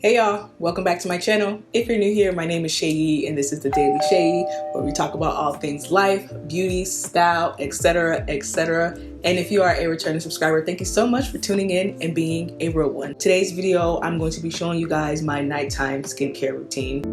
Hey y'all, welcome back to my channel. If you're new here, my name is Seyi and this is the Daily Seyi, where we talk about all things life, beauty, style, etc, etc. And if you are a returning subscriber, thank you so much for tuning in and being a real one. Today's video, I'm going to be showing you guys my nighttime skincare routine.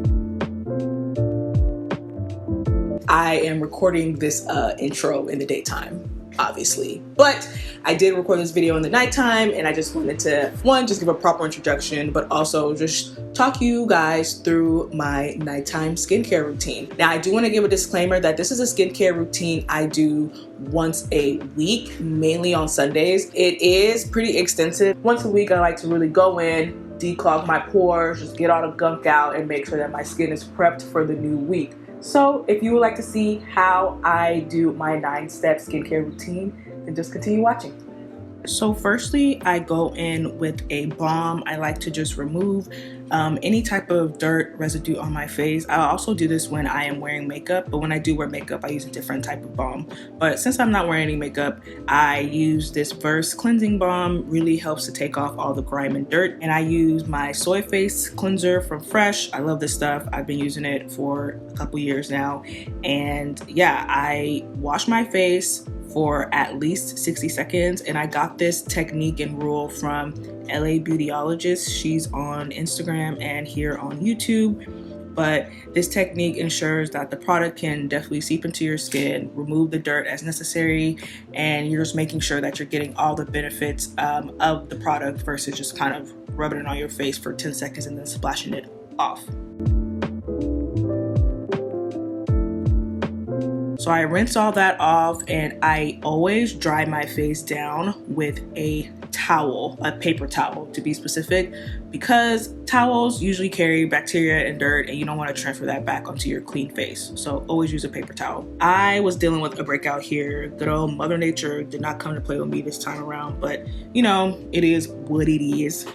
I am recording this intro in the daytime, obviously, but I did record this video in the nighttime, and I just wanted to, one, just give a proper introduction, but also just talk you guys through my nighttime skincare routine. Now, I do want to give a disclaimer that this is a skincare routine I do once a week, mainly on Sundays. It is pretty extensive. Once a week, I like to really go in, declog my pores, just get all the gunk out, and make sure that my skin is prepped for the new week. So if you would like to see how I do my 9-step skincare routine, then just continue watching. So firstly, I go in with a balm. I like to just remove any type of dirt residue on my face. I also do this when I am wearing makeup, but when I do wear makeup, I use a different type of balm. But since I'm not wearing any makeup, I use this Verse cleansing balm. Really helps to take off all the grime and dirt. And I use my soy face cleanser from Fresh. I love this stuff. I've been using it for a couple years now. And yeah, I wash my face for at least 60 seconds, and I got this technique and rule from LA Beautyologist. She's on Instagram and here on YouTube. But this technique ensures that the product can definitely seep into your skin, remove the dirt as necessary, and you're just making sure that you're getting all the benefits of the product versus just kind of rubbing it on your face for 10 seconds and then splashing it off. So I rinse all that off, and I always dry my face down with a towel, a paper towel to be specific, because towels usually carry bacteria and dirt, and you don't want to transfer that back onto your clean face. So always use a paper towel. I was dealing with a breakout here. Good old Mother Nature did not come to play with me this time around, but you know, it is what it is.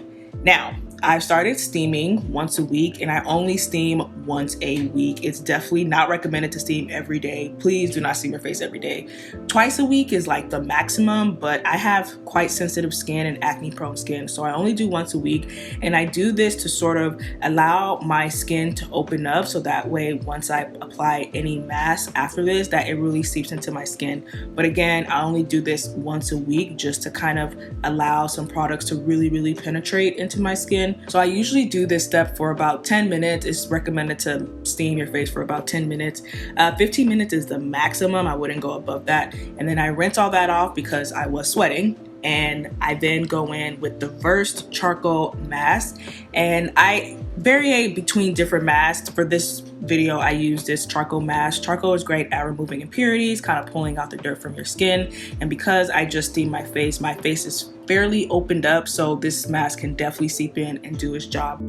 Now, I've started steaming once a week, and I only steam once a week. It's definitely not recommended to steam every day. Please do not steam your face every day. Twice a week is like the maximum, but I have quite sensitive skin and acne prone skin, so I only do once a week. And I do this to sort of allow my skin to open up, so that way once I apply any mask after this, that it really seeps into my skin. But again, I only do this once a week just to kind of allow some products to really penetrate into my skin. So I usually do this step for about 10 minutes. It's recommended to steam your face for about 10 minutes. 15 minutes is the maximum. I wouldn't go above that. And then I rinse all that off because I was sweating. And I then go in with the Verse charcoal mask, and I vary between different masks. For this video, I use this charcoal mask. Charcoal is great at removing impurities, kind of pulling out the dirt from your skin. And because I just steam my face is fairly opened up, so this mask can definitely seep in and do its job.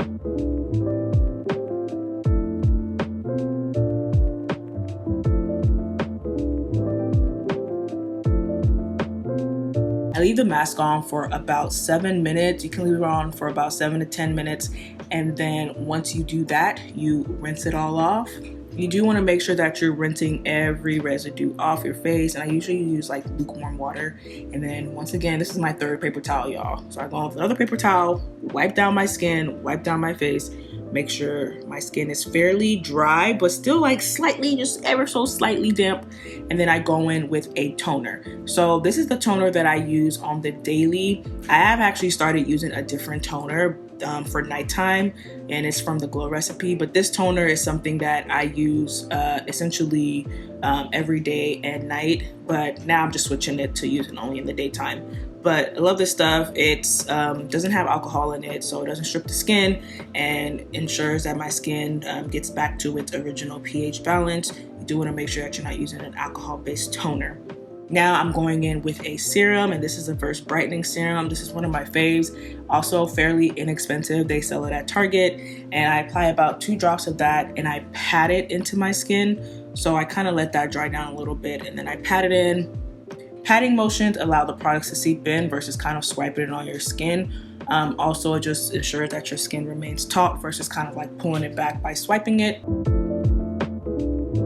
I leave the mask on for about 7 minutes. You can leave it on for about 7 to 10 minutes. And then once you do that, you rinse it all off. You do want to make sure that you're rinsing every residue off your face. And I usually use like lukewarm water. And then once again, this is my third paper towel, y'all. So I go on with another paper towel, wipe down my skin, wipe down my face, make sure my skin is fairly dry, but still like slightly, just ever so slightly damp. And then I go in with a toner. So this is the toner that I use on the daily. I have actually started using a different toner for nighttime, and it's from the Glow recipe. But this toner is something that I use essentially every day and night. But now I'm just switching it to using only in the daytime. But I love this stuff. It's doesn't have alcohol in it, so it doesn't strip the skin and ensures that my skin gets back to its original pH balance. You do want to make sure that you're not using an alcohol-based toner. Now I'm going in with a serum, and this is a Verse brightening serum. This is one of my faves. Also fairly inexpensive. They sell it at Target, and I apply about 2 drops of that, and I pat it into my skin. So I kind of let that dry down a little bit, and then I pat it in. Patting motions allow the products to seep in versus kind of swiping it on your skin. Also, it just ensures that your skin remains taut versus kind of like pulling it back by swiping it.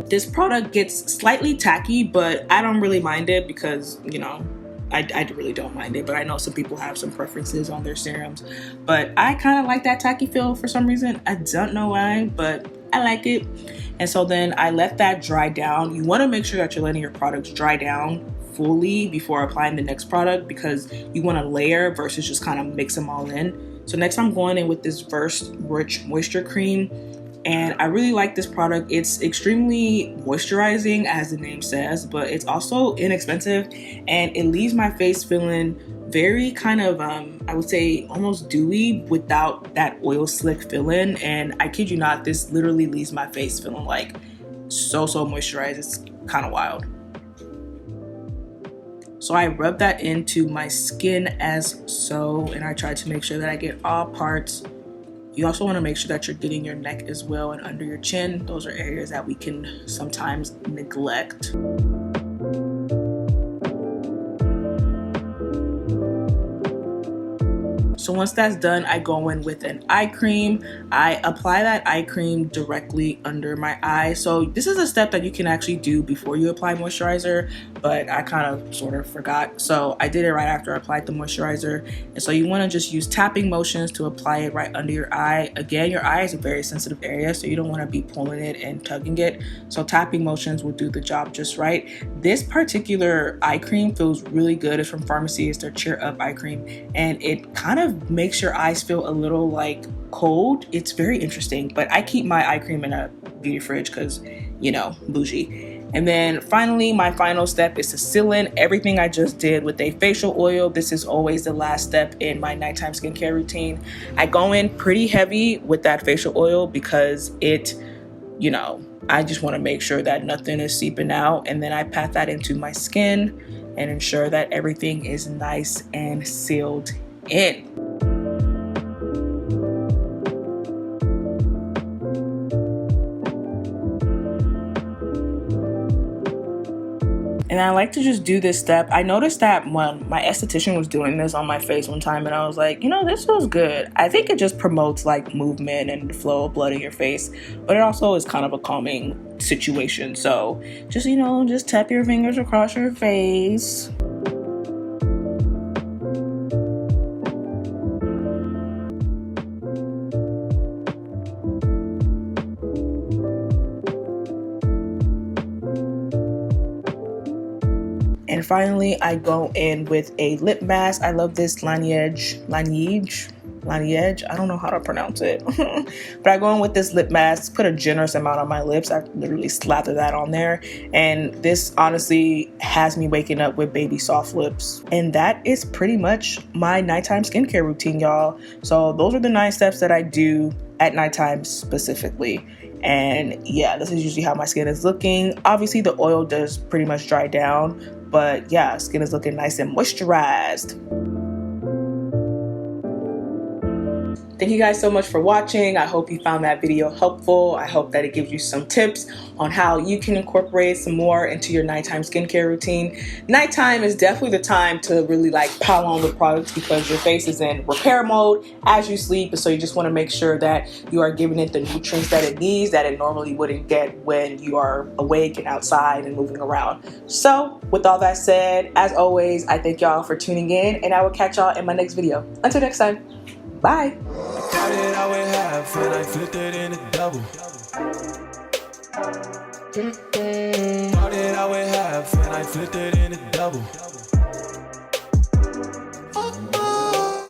This product gets slightly tacky, but I don't really mind it because, you know, I really don't mind it, but I know some people have some preferences on their serums. But I kind of like that tacky feel for some reason. I don't know why, but I like it. And so then I let that dry down. You want to make sure that you're letting your products dry down fully before applying the next product, because you want to layer versus just kind of mix them all in. So next I'm going in with this Versed Rich Moisture Cream. And I really like this product. It's extremely moisturizing, as the name says, but it's also inexpensive, and it leaves my face feeling very kind of, I would say almost dewy without that oil slick feeling. And I kid you not, this literally leaves my face feeling like so moisturized. It's kind of wild. So I rub that into my skin as so, and I try to make sure that I get all parts. You also want to make sure that you're getting your neck as well and under your chin. Those are areas that we can sometimes neglect. So once that's done, I go in with an eye cream. I apply that eye cream directly under my eye. So this is a step that you can actually do before you apply moisturizer, but I kind of sort of forgot. So I did it right after I applied the moisturizer. And so you want to just use tapping motions to apply it right under your eye. Again, your eye is a very sensitive area, so you don't want to be pulling it and tugging it. So tapping motions will do the job just right. This particular eye cream feels really good. It's from Pharmacy. It's their Cheer Up eye cream, and it kind of makes your eyes feel a little like cold. It's very interesting, but I keep my eye cream in a beauty fridge because, you know, bougie. And then finally, my final step is to seal in everything I just did with a facial oil. This is always the last step in my nighttime skincare routine. I go in pretty heavy with that facial oil because it, you know, I just want to make sure that nothing is seeping out. And then I pat that into my skin and ensure that everything is nice and sealed in. And I like to just do this step. I noticed that when my esthetician was doing this on my face one time, and I was like, you know, this feels good. I think it just promotes like movement and the flow of blood in your face, but it also is kind of a calming situation. So just, you know, just tap your fingers across your face. And finally, I go in with a lip mask. I love this Laneige. I don't know how to pronounce it. But I go in with this lip mask, put a generous amount on my lips. I literally slather that on there. And this honestly has me waking up with baby soft lips. And that is pretty much my nighttime skincare routine, y'all. So those are the 9 steps that I do at nighttime specifically. And yeah, this is usually how my skin is looking. Obviously, the oil does pretty much dry down, but yeah, skin is looking nice and moisturized. Thank you guys so much for watching. I hope you found that video helpful. I hope that it gives you some tips on how you can incorporate some more into your nighttime skincare routine. Nighttime is definitely the time to really like pile on with products because your face is in repair mode as you sleep. And so you just want to make sure that you are giving it the nutrients that it needs that it normally wouldn't get when you are awake and outside and moving around. So with all that said, as always, I thank y'all for tuning in, and I will catch y'all in my next video. Until next time. Bye. Started out with half and I flipped it in a double. Started out with half and I flipped it in a double.